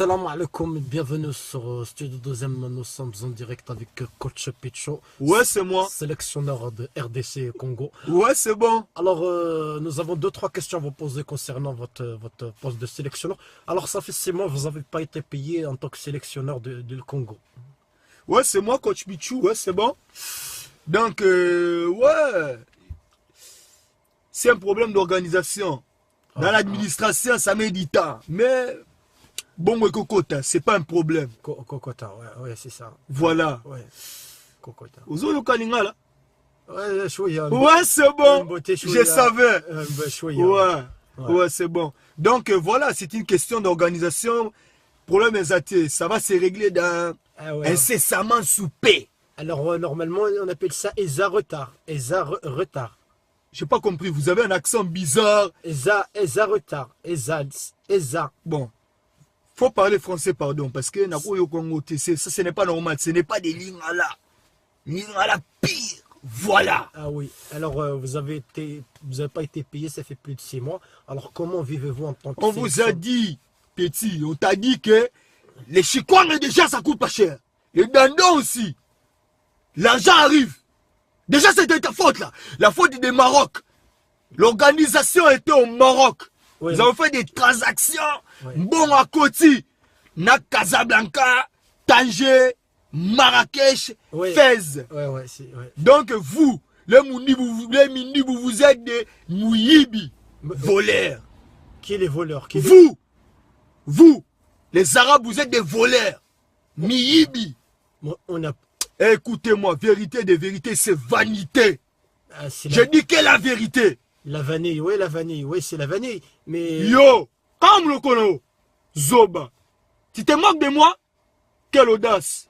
Salam alaikum, bienvenue sur Studio 2M. Nous sommes en direct avec Coach Picho. Ouais, c'est moi. Sélectionneur de RDC Congo. Ouais, c'est bon. Alors, nous avons 2-3 questions à vous poser concernant votre poste de sélectionneur. Alors, ça fait 6 mois, vous n'avez pas été payé en tant que sélectionneur du Congo. Ouais, c'est moi, Coach Pichou. Ouais, c'est bon. Donc, ouais. C'est un problème d'organisation. Dans l'administration, ça met du temps. Mais, bon, Kokota, c'est pas un problème. Kokota, ouais, c'est ça. Voilà. Ouais, Kokota. Ozo Kaninga, là. Ouais, Ouais, c'est bon. Je savais. Ouais, c'est bon. Donc, voilà, c'est une question d'organisation. Problème exacté. Ça va se régler dans incessamment sous paix. Alors, normalement, on appelle ça ESA retard. ESA retard. J'ai pas compris, vous avez un accent bizarre. ESA retard. ESA. Bon, faut parler français, pardon, parce que ça, ce n'est pas normal. Ce n'est pas des lignes à la. Lignes à la pire. Voilà. Ah oui. Alors, vous avez pas été payé, ça fait plus de 6 mois. Alors, comment vivez-vous en tant que On vous a dit, petit, on t'a dit que les chikwang déjà, ça coûte pas cher. Les dandons aussi. L'argent arrive. Déjà, c'était ta faute, là. La faute des Maroc. L'organisation était au Maroc. Oui. Ils ont fait des transactions. Oui. Bon à Koti, na Casablanca, Tanger, Marrakech, oui. Fès. Ouais. Donc, vous, les Mini, vous êtes des Mouyibi, voleurs. Qui est les voleurs? Vous, les Arabes, vous êtes des voleurs. Miyibi. On a... Écoutez-moi, vérité de vérité, c'est vanité. Je dis que la vérité. La vanille, oui, c'est la vanille. Mais... Yo, comme le kono, Zoba, tu te moques de moi? Quelle audace.